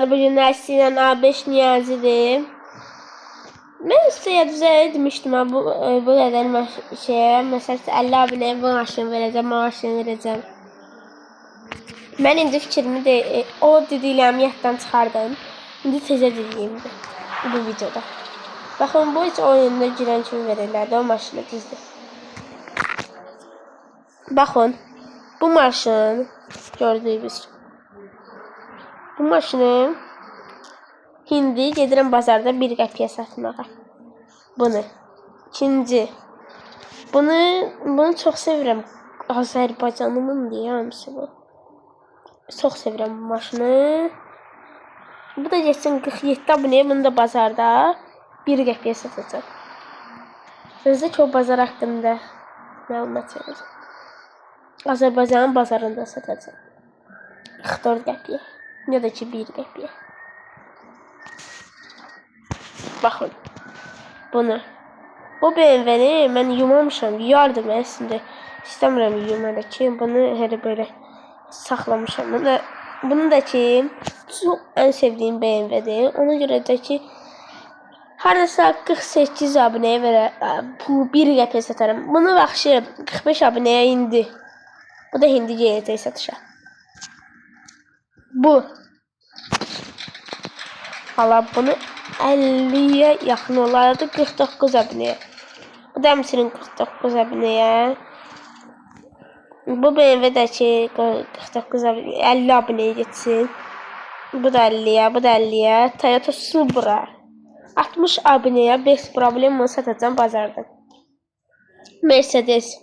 Bugün dersiyle A5 Niyazi'dir. Ben size düzeye demiştim ha bu neden şeye mesela 50 abineye bu maşını vereceğim. Ben indi fikrimi de o dediklərimi yaddan çıxardım. İndi tezə dediyimdir bu videoda. Baxın bu hiç oyunda girən kimi verirlərdi o maşını düzdür. Baxın bu maşın gördüyünüz bu maşını hindi gedirəm bazarda 1 qəpiyə satmağa. Bunu. İkinci. Bunu çox sevirəm. Azərbaycanımın deyə hamısı bu. Çox sevirəm bu maşını. Bu da geçsin 47 abunəyə bunu da bazarda 1 qəpiyə satacağım. Sözdə ki o bazar haqqında məlumat verəcəm. Azərbaycanın bazarında satacağım. 44 qəpiyə. Ya da ki 1 qəpiyə. Baxın. Bunu. Bu BMW-ni mən yumamışam. Yardım əslində. İstəmirəm yumara ki. Bunu hələ belə saxlamışam. Bunu da ki çox ən sevdiyim BMW-dir. Ona görə də ki haradasa 48 abunəyə verərəm. Bu 1 qəpiyə satarım. Bunu baxşı 45 abunəyə indi. Bu da hindi GT satışa. Bu. Hala bunu 50'ye yaxın olardı 49 abunəyə. Bu da həmçinin 49 abunəyə. Bu BMW də ki 49 abunəyə 50 abunəyə getsin. Bu da 50'ye, bu da 50'ye. Toyota Supra 60 abunəyə 5 problemlə satacağım bazarda. Mercedes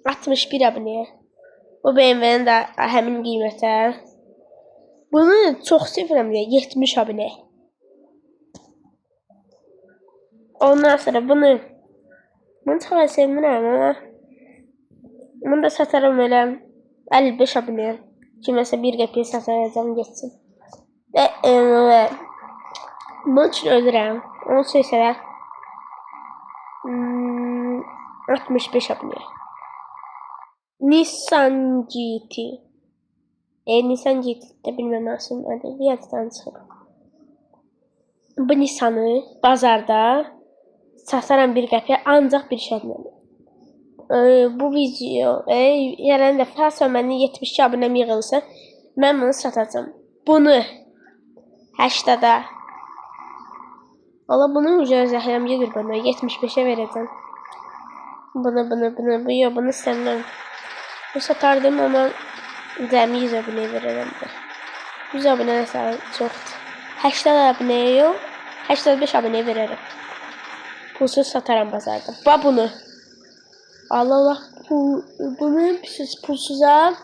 61 abunəyə. Bu BMW'nin də həmin qiymətə. Bunu çox sevirəm deyə 70 abunəyə. Ondan sonra bunu çox sevmirəm ama bunu da satarım elə 55 abunəyə. Kiməsə 1 qəpiyə satacağım getsin. Və bunun üçün ölürəm. Onu söysələr 65 abunəyə. Nissan GT. Nissan GT də bilməm nasıl adı. Yaddan çıxıb. Bu Nissan'ı bazarda sataram 1 qəpiyə ancaq bir şərtlə. Bu video gələn dəfə məndən 72 abunəm yığılsa mən bunu satacağım. Bunu 80'a. Valla bunun zəhləm gedir bana 75'e verəcəm. Bunu istəmirəm. Bu satardım ama cəmi 100 abunəyə verərəm də. 100 abunə nəsə çoxdur. 80 abunəyə yox, 85 abunəyə verərəm. Pulsuz sataram bazarda. Bax bunu. Allah bunu pulsuza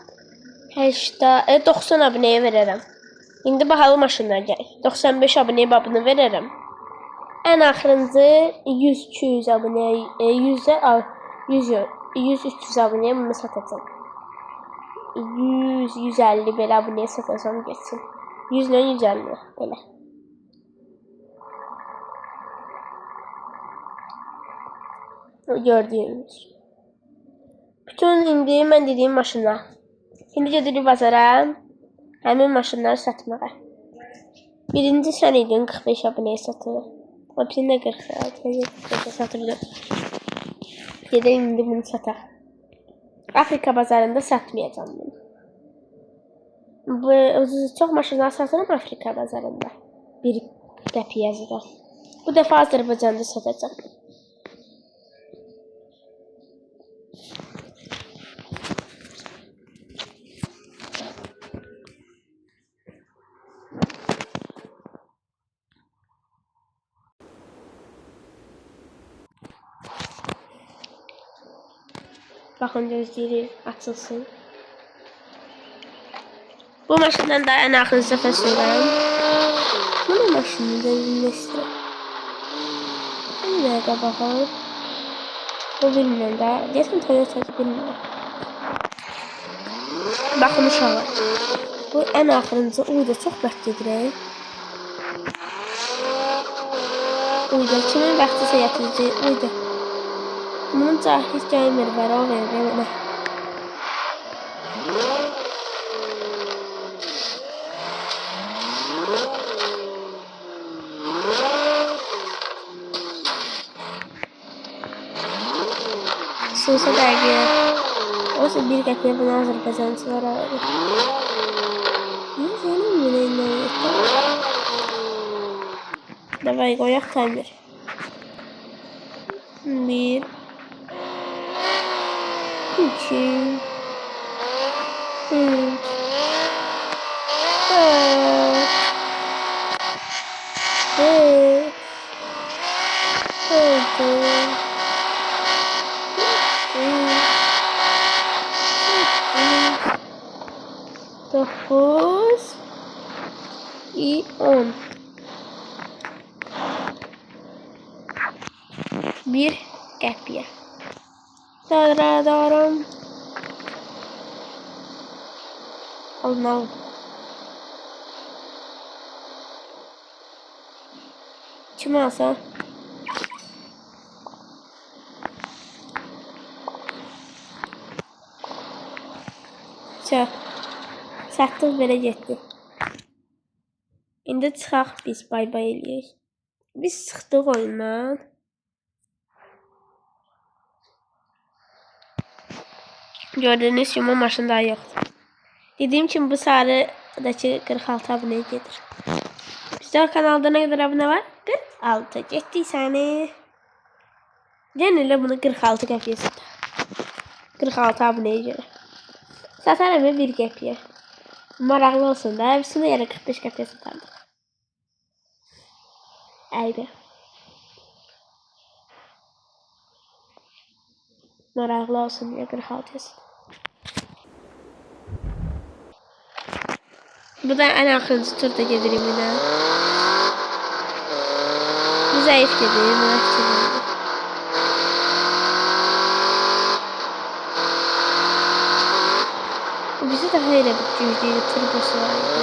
90 abunəyə verərəm. İndi bahalı maşınlar gəlir. 95 abunəyə bunu verərəm. Ən axırıncı 100-200 abunəyə 100-300 abunəyə bunu satacağım. 100-150 belə abunəyə satacağım geçsin. 100 ilə 150 belə. Gördüyünüz. Bütün indi mən dediyim maşınlar. İndi gedirik bazara həmin maşınları satmağa. Birinci sən idin 45 abunəyə satır. O birini də 40 satırdı. Gedək indi bunu sataq. Afrika bazarında satmayacağım bunu. Çox maşınlar satırım Afrika bazarında. 1 qəpiyə yazıda. Bu dəfə Azərbaycanda satacağım. Baxın gözləyirik açılsın. Bu maşından da ən axırıncı dəfə söyləyirəm. Bu ne maşını da istəyirəm. Nerede baxın. Bu bilmirəm də. Deyəsən Toyota bilmirəm. Baxın uşaqlar. Bu ən axırıncı uyda çox bəxt gedirək. Uyda kimin bəxtisə yatırıcı uyda. Bunun cahil gəlmir, bəra verir mənə. Sosa belge. Oysa bir qəpiyə bunu Azərbaycançılar alır. Senin bileğinden yeter. Davay koyak timer. 1 2 3 4 5 6 9 и 10. Bir qəpiyə. Dararam. Alın alın. Kim alsa? Çox. Satdıq belə getdi. İndi çıxaq biz bay bay eləyək. Biz çıxdıq oyundan. Gördüğünüz kimi maşın daha yoxdur. Dediyim kimi bu sarıdakı 46 abunəyə gedir. Bizdə kanalda nə qədər abunə var? 46. Getdik səni. Gəlin elə bunu 46 qəpiyə sataq. 46 abunəyə görə. Satarım bir qəpiyə. Maraqlı olsun da. Hepsini yerə 45 qəpiyə satardım. Əydə. Maraqlı olsun diye 46 satardım. Bu da en axırıncı turda gedirik yine. Bu zayıf gedir, müəkkədir. Bizi daha elə bir güclüydü, turbosu var idi.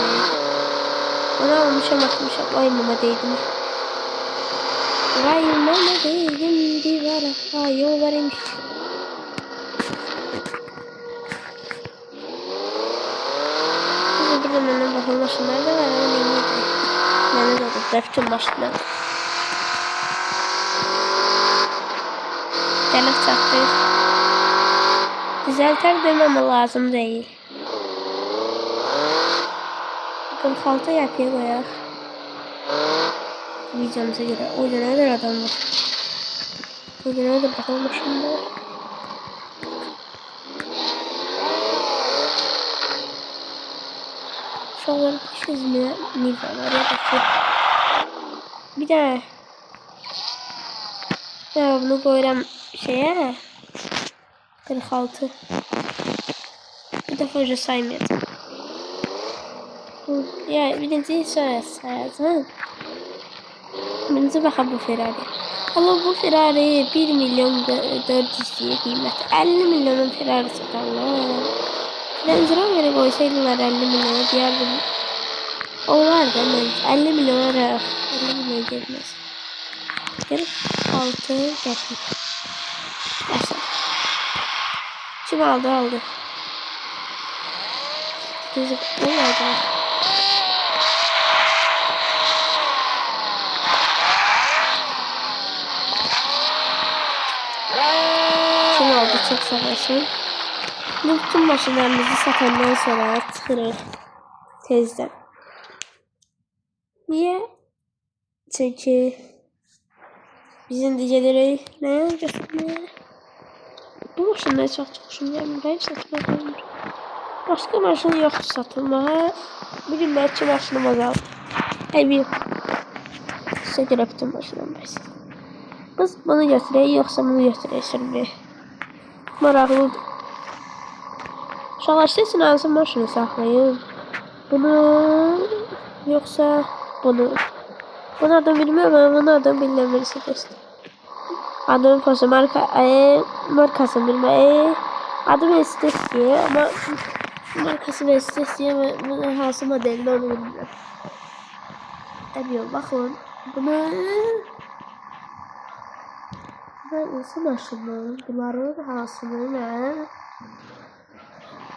Ona almışam, atmışam. Ay mama deydim. Vay mama deydim, divara. Ay yol var imiş. Burada məndən baxın maşınlar da var, ama neydi? Mənə də oldu, bütün maşınlar. Gəlib çatdıq. Düzəltər deməm lazım deyil. 46 yapıya koyaq. Videomuza göre. O yüzden nedir adam var? O yüzden nedir bakalım şimdi. Şu an 500 Niva var ya da ki. Bir daha. Ya bunu koyuram şeye. 46. Bir defa önce saymayalım. Ya birinci sayacağım. Birinci baxa bu Ferrari. Allah bu Ferrari 1 milyon 400 diye kıymet. 50 milyonun Ferrari satarlar. Range Rover'e koysaydılar 50 milyona diyardım. Olar da ben 50 milyona 50 milyon gelmez. 46 gelsin. Başla. Kim aldı? Gözük ne oldu? Kim aldı çok sağ olsun. Bütün maşınlarımızı satandan sonra çıxırıq tezdən. Niye? Çünkü biz indi gelirik nəyə götürməyə? Bu maşınları çox hoşum gəlmir. Hayır satmaq olmur. Başka maşın yoxdur satılmağa. Bugün mən 2 maşınım azaldı. Bir sizə görə bütün maşınım bəs. Biz bunu götürək, yoxsa bunu götürək sürməyə. Maraqlıdır. Uşaqlar istəsin hansı maşını saxlayın. Bunu yoxsa bunu. Bunu adam bilmiyorum ama bunu adam bilinmesi istedim. Adamın posu markasını bilmem. Adım istesiyor ama markasını istesiyor ama bunun hansı modelini onu bilmiyorum. Emiyorum bakın. Bunu nasıl maşını? Bunların hansını ben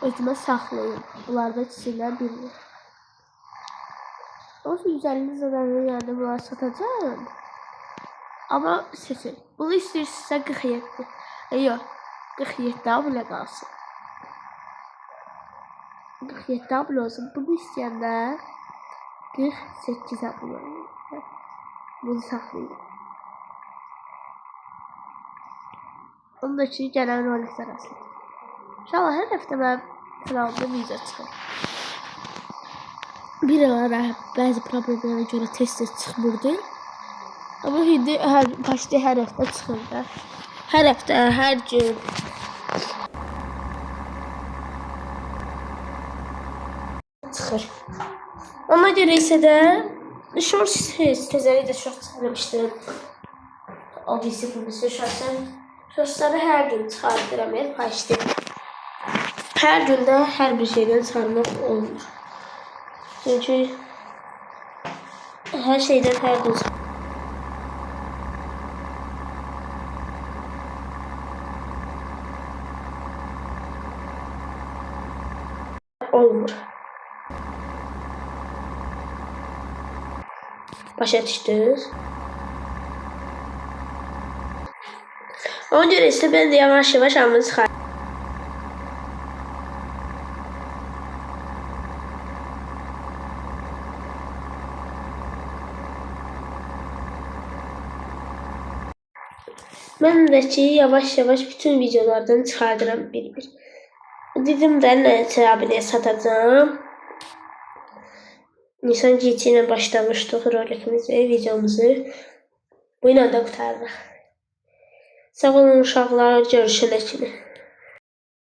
özümə saxlayım. Bunlarda çiçəklər bilmir. Olsun 150 zamanın yanında bunları satacağım. Ama seçin. Bunu istəyirsinizsə 47. Yox. 47 abunə qalsın. 47 abunə olsun. Bunu istəyənlər 48 abunə. Bunu saxlayın. Onun için gələn roliklər asılır. İnşallah hər həftə mənim kanalımda video çıxır. Bir ara bəzi problemlərə görə tez-tez çıxmırdı. Ama indi başda hər həftə çıxır da. Hər həftə, hər gün. Çıxır. Ona görə isə də shorts tezəli də shorts çıxmışdım. O birisi shorts'ın. Shorts'ları hər gün çıxardıram, başda. Hər gündə hər bir şeydən çıxarmaq olmur. Çünki hər şeydən hər gün olmur. Başa düşdünüz? Ona görə isə mən də yavaş-yavaş hamını çıxardım. Mən də ki, yavaş-yavaş bütün videolardan çıxardıram bir-bir. Dedim də Nəyət abiyə satacağım. Nisan GT ilə başlamışdıq rolikimizi, videomuzu. Bu ilə də qurtarırıq. Sağ olun uşaqlar, görüşənə kimi.